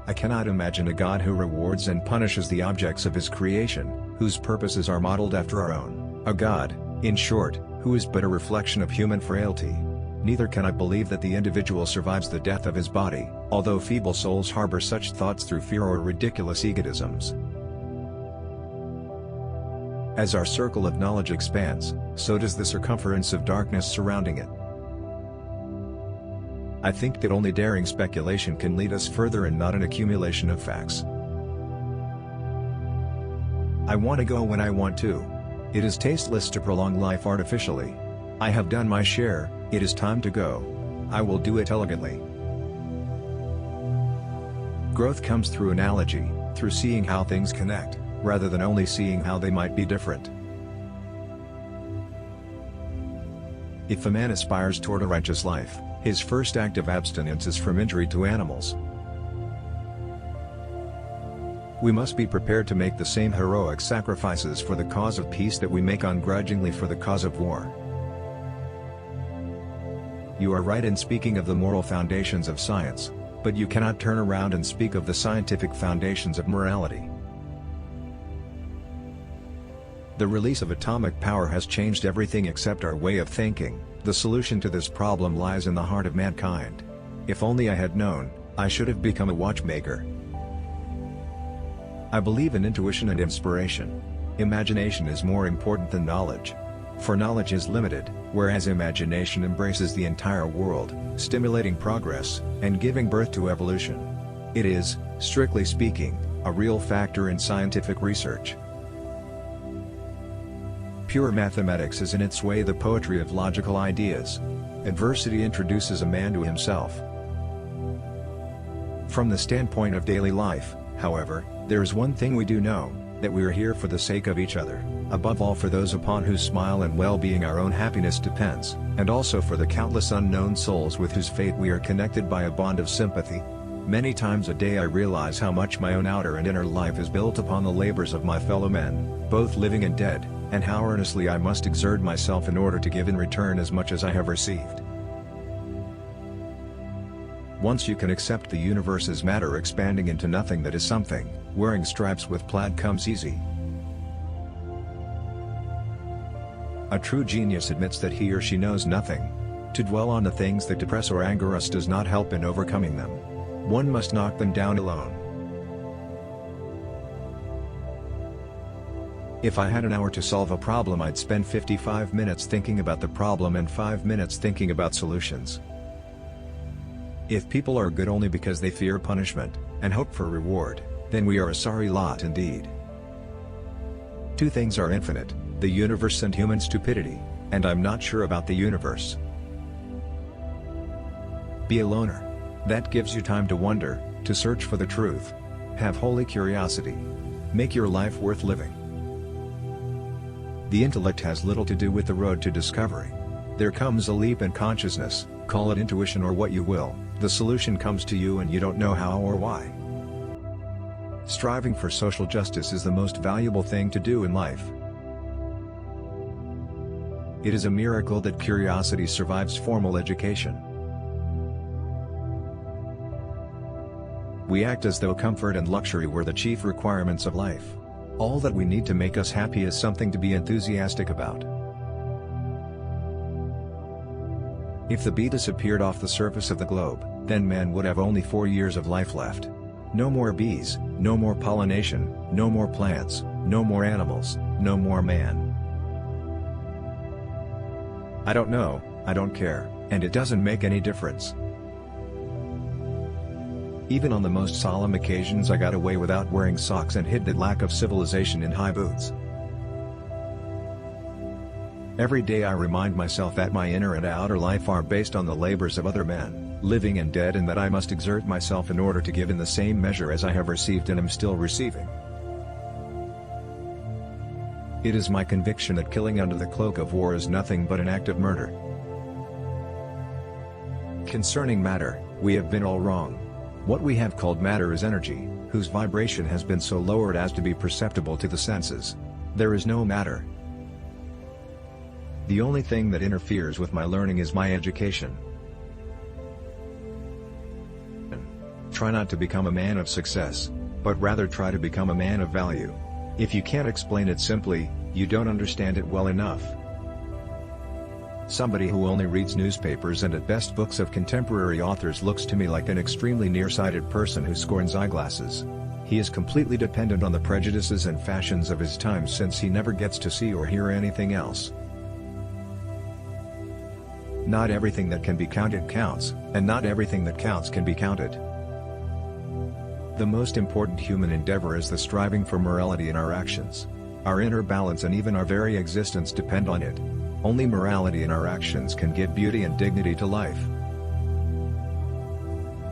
I cannot imagine a God who rewards and punishes the objects of his creation, whose purposes are modeled after our own, a God, in short, who is but a reflection of human frailty. Neither can I believe that the individual survives the death of his body, although feeble souls harbor such thoughts through fear or ridiculous egotisms. As our circle of knowledge expands, so does the circumference of darkness surrounding it. I think that only daring speculation can lead us further and not an accumulation of facts. I want to go when I want to. It is tasteless to prolong life artificially. I have done my share, it is time to go. I will do it elegantly. Growth comes through analogy, through seeing how things connect, rather than only seeing how they might be different. If a man aspires toward a righteous life, his first act of abstinence is from injury to animals. We must be prepared to make the same heroic sacrifices for the cause of peace that we make ungrudgingly for the cause of war. You are right in speaking of the moral foundations of science, but you cannot turn around and speak of the scientific foundations of morality. The release of atomic power has changed everything except our way of thinking. The solution to this problem lies in the heart of mankind. If only I had known, I should have become a watchmaker. I believe in intuition and inspiration. Imagination is more important than knowledge. For knowledge is limited, whereas imagination embraces the entire world, stimulating progress, and giving birth to evolution. It is, strictly speaking, a real factor in scientific research. Pure mathematics is in its way the poetry of logical ideas. Adversity introduces a man to himself. From the standpoint of daily life, however, there is one thing we do know, that we are here for the sake of each other, above all for those upon whose smile and well-being our own happiness depends, and also for the countless unknown souls with whose fate we are connected by a bond of sympathy. Many times a day I realize how much my own outer and inner life is built upon the labors of my fellow men, both living and dead, and how earnestly I must exert myself in order to give in return as much as I have received. Once you can accept the universe as matter expanding into nothing that is something, wearing stripes with plaid comes easy. A true genius admits that he or she knows nothing. To dwell on the things that depress or anger us does not help in overcoming them. One must knock them down alone. If I had an hour to solve a problem, I'd spend 55 minutes thinking about the problem and 5 minutes thinking about solutions. If people are good only because they fear punishment, and hope for reward, then we are a sorry lot indeed. Two things are infinite, the universe and human stupidity, and I'm not sure about the universe. Be a loner. That gives you time to wonder, to search for the truth. Have holy curiosity. Make your life worth living. The intellect has little to do with the road to discovery. There comes a leap in consciousness, call it intuition or what you will, the solution comes to you and you don't know how or why. Striving for social justice is the most valuable thing to do in life. It is a miracle that curiosity survives formal education. We act as though comfort and luxury were the chief requirements of life. All that we need to make us happy is something to be enthusiastic about. If the bee disappeared off the surface of the globe, then man would have only 4 years of life left. No more bees, no more pollination, no more plants, no more animals, no more man. I don't know, I don't care, and it doesn't make any difference. Even on the most solemn occasions I got away without wearing socks and hid that lack of civilization in high boots. Every day I remind myself that my inner and outer life are based on the labors of other men, living and dead, and that I must exert myself in order to give in the same measure as I have received and am still receiving. It is my conviction that killing under the cloak of war is nothing but an act of murder. Concerning matter, we have been all wrong. What we have called matter is energy, whose vibration has been so lowered as to be perceptible to the senses. There is no matter. The only thing that interferes with my learning is my education. try not to become a man of success, but rather try to become a man of value. If you can't explain it simply, you don't understand it well enough. Somebody who only reads newspapers and at best books of contemporary authors looks to me like an extremely nearsighted person who scorns eyeglasses. He is completely dependent on the prejudices and fashions of his time since he never gets to see or hear anything else. Not everything that can be counted counts, and not everything that counts can be counted. The most important human endeavor is the striving for morality in our actions. Our inner balance and even our very existence depend on it. Only morality in our actions can give beauty and dignity to life.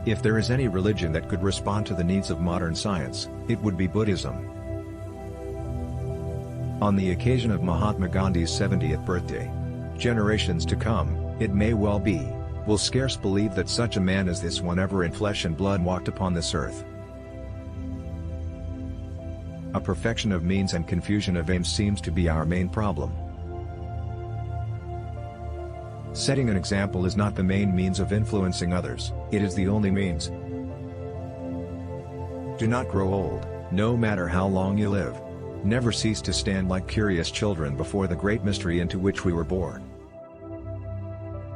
If there is any religion that could respond to the needs of modern science, it would be Buddhism. On the occasion of Mahatma Gandhi's 70th birthday, generations to come, it may well be, will scarce believe that such a man as this one ever in flesh and blood walked upon this earth. A perfection of means and confusion of aims seems to be our main problem. Setting an example is not the main means of influencing others, it is the only means. Do not grow old, no matter how long you live. Never cease to stand like curious children before the great mystery into which we were born.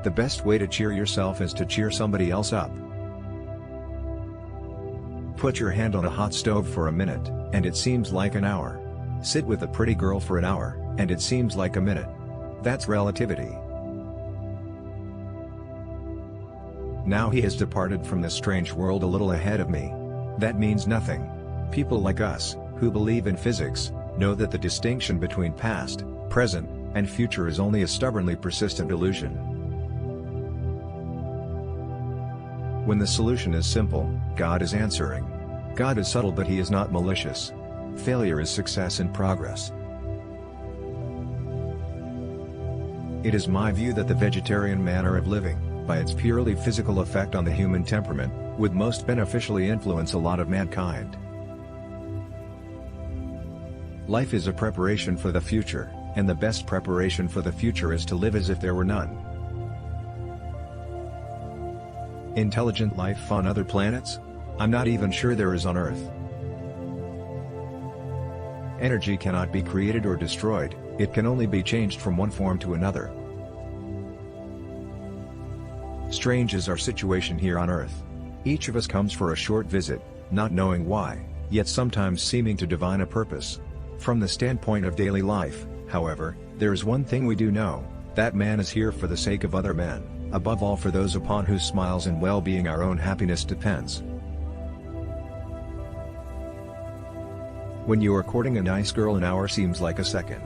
The best way to cheer yourself is to cheer somebody else up. Put your hand on a hot stove for a minute, and it seems like an hour. Sit with a pretty girl for an hour, and it seems like a minute. That's relativity. Now he has departed from this strange world a little ahead of me. That means nothing. People like us, who believe in physics, know that the distinction between past, present, and future is only a stubbornly persistent illusion. When the solution is simple, God is answering. God is subtle but he is not malicious. Failure is success in progress. It is my view that the vegetarian manner of living, by its purely physical effect on the human temperament, would most beneficially influence a lot of mankind. Life is a preparation for the future, and the best preparation for the future is to live as if there were none. Intelligent life on other planets? I'm not even sure there is on Earth. Energy cannot be created or destroyed, it can only be changed from one form to another. Strange is our situation here on Earth. Each of us comes for a short visit, not knowing why, yet sometimes seeming to divine a purpose. From the standpoint of daily life, however, there is one thing we do know, that man is here for the sake of other men, above all for those upon whose smiles and well-being our own happiness depends. When you are courting a nice girl, an hour seems like a second.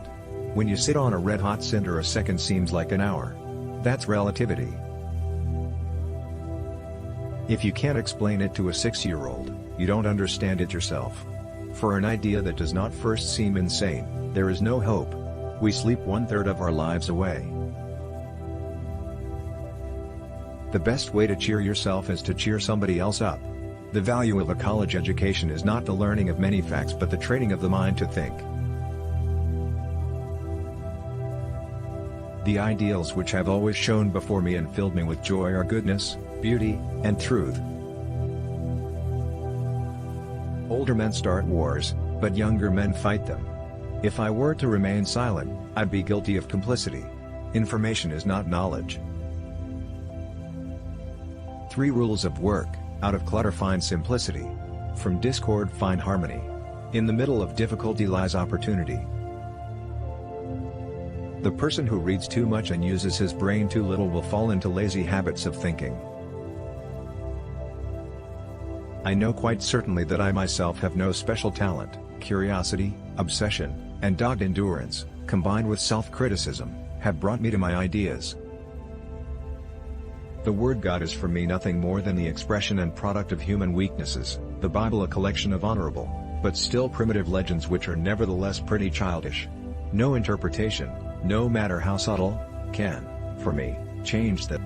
When you sit on a red-hot cinder, a second seems like an hour. That's relativity. If you can't explain it to a 6-year-old, you don't understand it yourself. For an idea that does not first seem insane, there is no hope. We sleep 1/3 of our lives away. The best way to cheer yourself is to cheer somebody else up. The value of a college education is not the learning of many facts but the training of the mind to think. The ideals which have always shone before me and filled me with joy are goodness, beauty, and truth. Older men start wars, but younger men fight them. If I were to remain silent, I'd be guilty of complicity. Information is not knowledge. 3 rules of work: out of clutter find simplicity. From discord find harmony. In the middle of difficulty lies opportunity. The person who reads too much and uses his brain too little will fall into lazy habits of thinking. I know quite certainly that I myself have no special talent. Curiosity, obsession, and dogged endurance, combined with self-criticism, have brought me to my ideas. The word God is for me nothing more than the expression and product of human weaknesses, the Bible a collection of honorable, but still primitive legends which are nevertheless pretty childish. No interpretation, no matter how subtle, can, for me, change that.